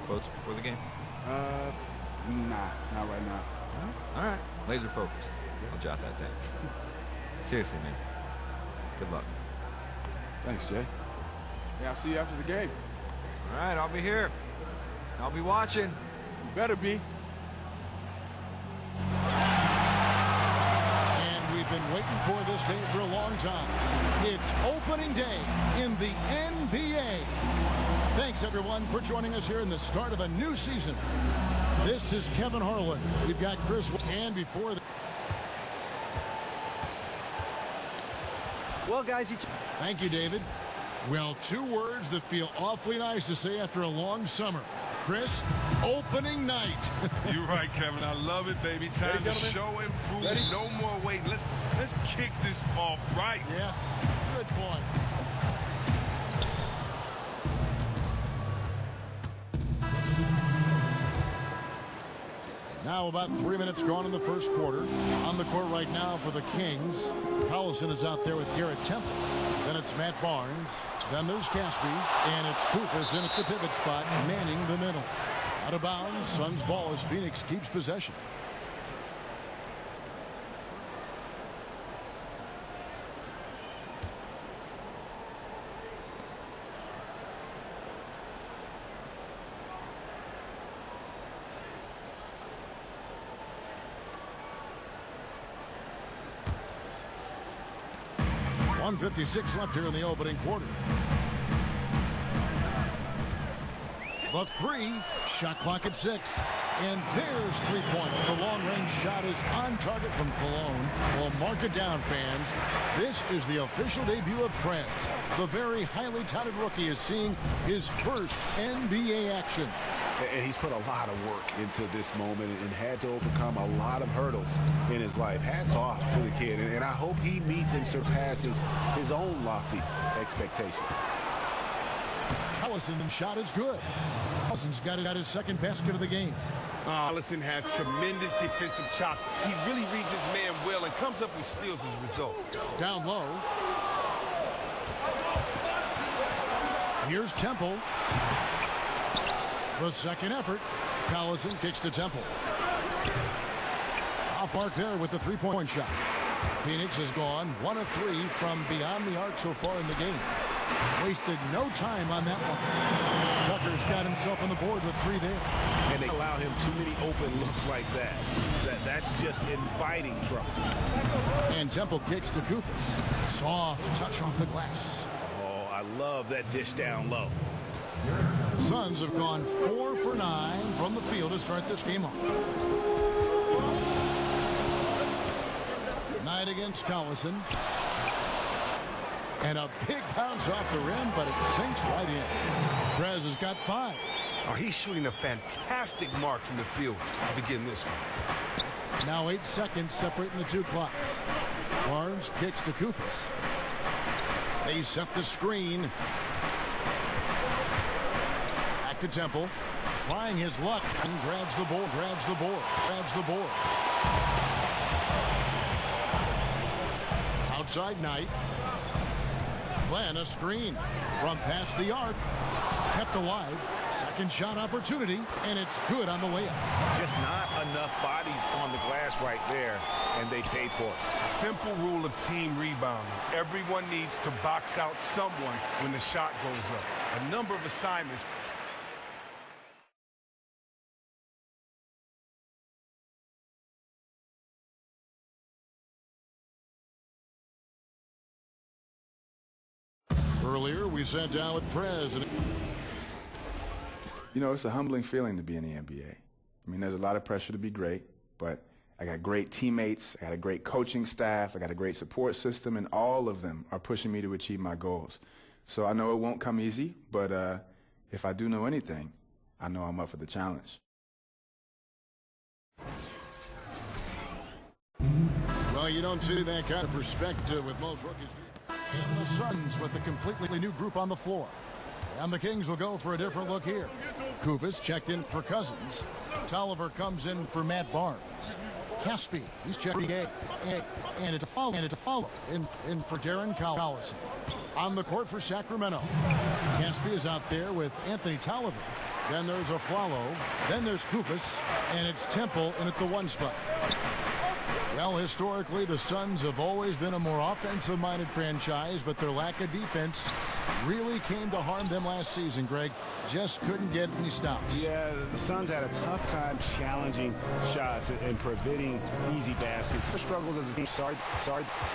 quotes before the game? Nah, not right now. All right, laser focused. I'll jot that down. Seriously, man. Good luck. Thanks, Jay. Yeah, I'll see you after the game. All right, I'll be here. I'll be watching. You better be. And we've been waiting for this day for a long time. It's opening day in the NBA. Thanks, everyone, for joining us here in the start of a new season. This is Kevin Harlan. We've got Chris, and before the... Well, guys, Thank you, David. Well, two words that feel awfully nice to say after a long summer. Chris, opening night. You're right, Kevin. I love it, baby. Time to show and prove. Ready? No more waiting. Let's kick this off right. Yes, good point. Now about 3 minutes gone in the first quarter. On the court right now for the Kings. Collison is out there with Garrett Temple. Then it's Matt Barnes. Then there's Caspi. And it's Kufis in at the pivot spot, manning the middle. Out of bounds, Suns ball as Phoenix keeps possession. .156 left here in the opening quarter. The three, shot clock at 6. And there's 3 points. The long-range shot is on target from Cologne. Well, mark it down, fans. This is the official debut of Prez. The very highly touted rookie is seeing his first NBA action. And he's put a lot of work into this moment and had to overcome a lot of hurdles in his life. Hats off to the kid, and I hope he meets and surpasses his own lofty expectation. Collison's shot is good. Collison's got his second basket of the game. Collison has tremendous defensive chops. He really reads his man well and comes up with steals as a result. Down low. Here's Temple. The second effort. Collison kicks to Temple. Off mark there with the three-point shot. Phoenix has gone 1 of 3 from beyond the arc so far in the game. Wasted no time on that one. Tucker's got himself on the board with 3 there. And they allow him too many open looks like that. That's just inviting trouble. And Temple kicks to Kufis. Soft touch off the glass. Oh, I love that dish down low. The Suns have gone 4 for 9 from the field to start this game off. Knight against Collison. And a big bounce off the rim, but it sinks right in. Prez has got 5. Oh, he's shooting a fantastic mark from the field to begin this one. Now 8 seconds separating the two clocks. Barnes kicks to Kufis. They set the screen. Back to Temple. Trying his luck and grabs the board. Outside Knight. Glenn, a screen from past the arc. Kept alive. Second shot opportunity, and it's good on the layup. Just not enough bodies on the glass right there, and they paid for it. Simple rule of team rebounding. Everyone needs to box out someone when the shot goes up. A number of assignments. Earlier, we sat down with Prez. You know, it's a humbling feeling to be in the NBA. I mean, there's a lot of pressure to be great, but I got great teammates, I got a great coaching staff, I got a great support system, and all of them are pushing me to achieve my goals. So I know it won't come easy, but if I do know anything, I know I'm up for the challenge. Well, you don't see that kind of perspective with most rookies. And the Suns with a completely new group on the floor. And the Kings will go for a different look here. Kufis checked in for Cousins. Tolliver comes in for Matt Barnes. Caspi, he's checking in. And it's a follow in for Darren Collison. On the court for Sacramento. Caspi is out there with Anthony Tolliver. Then there's a follow. Then there's Kufis, and it's Temple in at the 1 spot. Well, historically, the Suns have always been a more offensive-minded franchise, but their lack of defense really came to harm them last season, Greg. Just couldn't get any stops. Yeah, the Suns had a tough time challenging shots and preventing easy baskets. The struggles as a team, sorry,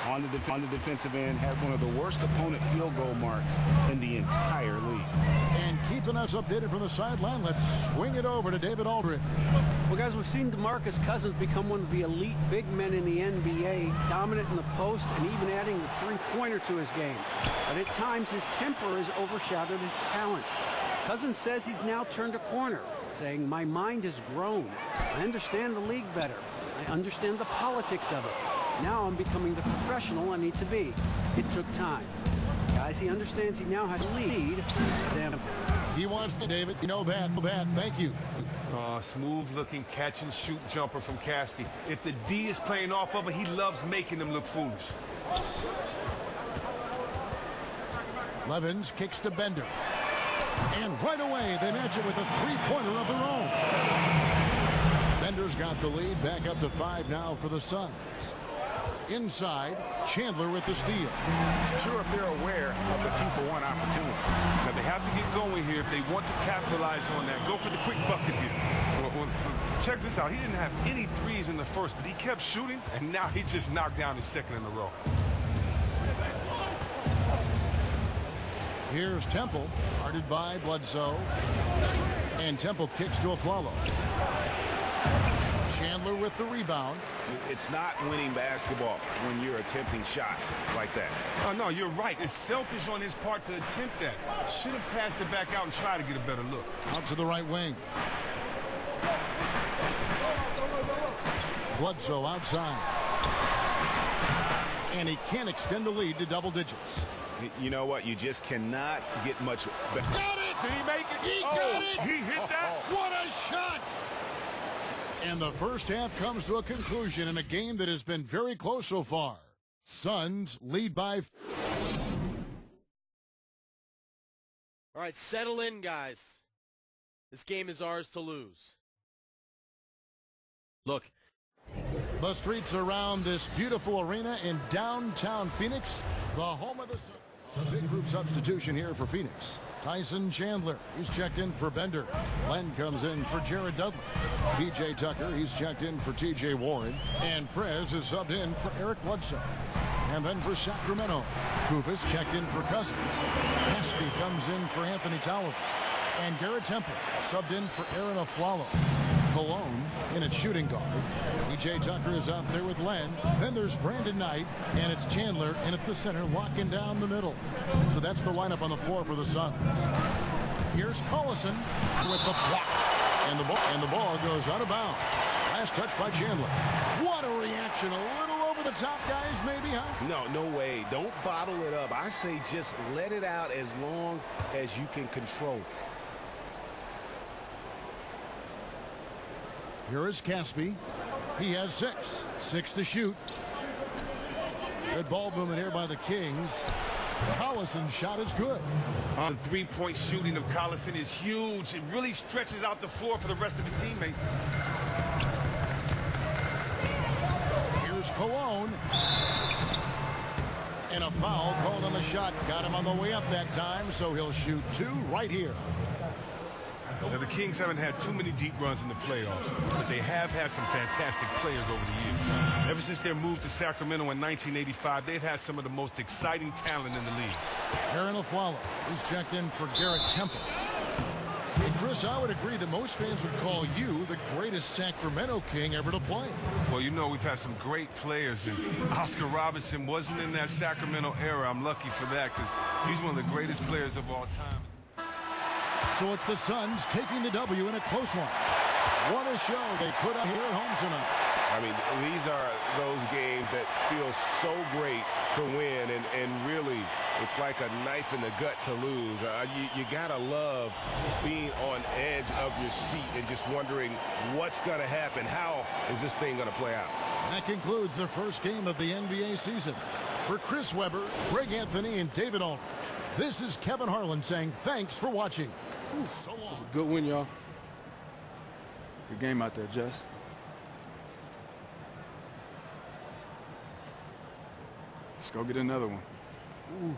on the defensive end, had one of the worst opponent field goal marks in the entire league. And keeping us updated from the sideline, let's swing it over to David Aldridge. Well, guys, we've seen DeMarcus Cousins become one of the elite big men in the NBA, dominant in the post and even adding the three-pointer to his game. But at times, his temper has overshadowed his talent. Cousins says he's now turned a corner, saying, "My mind has grown. I understand the league better. I understand the politics of it. Now I'm becoming the professional I need to be. It took time." Guys, he understands he now has to lead example. He wants to, David. You know that. Thank you. Smooth-looking catch-and-shoot jumper from Caskey. If the D is playing off of it, he loves making them look foolish. Levins kicks to Bender. And right away, they match it with a three-pointer of their own. Bender's got the lead, back up to 5 now for the Suns. Inside, Chandler with the steal. Sure, if they're aware of the 2-for-1 opportunity. Now, they have to get going here if they want to capitalize on that. Go for the quick bucket here. Check this out. He didn't have any threes in the first, but he kept shooting, and now he just knocked down his second in a row. Here's Temple, guarded by Bledsoe. And Temple kicks to Aflalo. Chandler with the rebound. It's not winning basketball when you're attempting shots like that. Oh, no, you're right. It's selfish on his part to attempt that. Should have passed it back out and tried to get a better look. Out to the right wing. Bledsoe outside. And he can't extend the lead to double digits. You know what? You just cannot get much better. Got it! Did he make it? He got it! He hit that? What a shot! And the first half comes to a conclusion in a game that has been very close so far. Suns lead by... All right, settle in, guys. This game is ours to lose. Look. The streets around this beautiful arena in downtown Phoenix, the home of the Suns. A big group substitution here for Phoenix. Tyson Chandler, he's checked in for Bender. Len comes in for Jared Dudley. P.J. Tucker, he's checked in for T.J. Warren. And Prez is subbed in for Eric Bledsoe. And then for Sacramento, Kufis checked in for Cousins. Caspi comes in for Anthony Tolliver. And Garrett Temple subbed in for Aaron Aflalo. Cologne in at shooting guard. P.J. Tucker is out there with Len. Then there's Brandon Knight, and it's Chandler in at the center, locking down the middle. So that's the lineup on the floor for the Suns. Here's Collison with the block. And the ball goes out of bounds. Last touch by Chandler. What a reaction. A little over the top, guys, maybe, huh? No way. Don't bottle it up. I say just let it out as long as you can control it. Here is Caspi. He has 6. 6 to shoot. Good ball movement here by the Kings. Collison's shot is good. The three-point shooting of Collison is huge. It really stretches out the floor for the rest of his teammates. Here's Cologne. And a foul called on the shot. Got him on the way up that time, so he'll shoot 2 right here. Now, the Kings haven't had too many deep runs in the playoffs, but they have had some fantastic players over the years. Ever since their move to Sacramento in 1985, they've had some of the most exciting talent in the league. Aaron Aflalo, he's checked in for Garrett Temple. Hey, Chris, I would agree that most fans would call you the greatest Sacramento King ever to play. Well, you know, we've had some great players, and Oscar Robertson wasn't in that Sacramento era. I'm lucky for that because he's one of the greatest players of all time. So it's the Suns taking the W in a close one. What a show they put up here at home tonight. I mean, these are those games that feel so great to win, and really, it's like a knife in the gut to lose. You gotta love being on edge of your seat and just wondering what's gonna happen. How is this thing gonna play out? That concludes the first game of the NBA season. For Chris Webber, Greg Anthony, and David Aldridge, this is Kevin Harlan saying thanks for watching. So long. That's a good win, y'all. Good game out there, Jess. Let's go get another one. Ooh.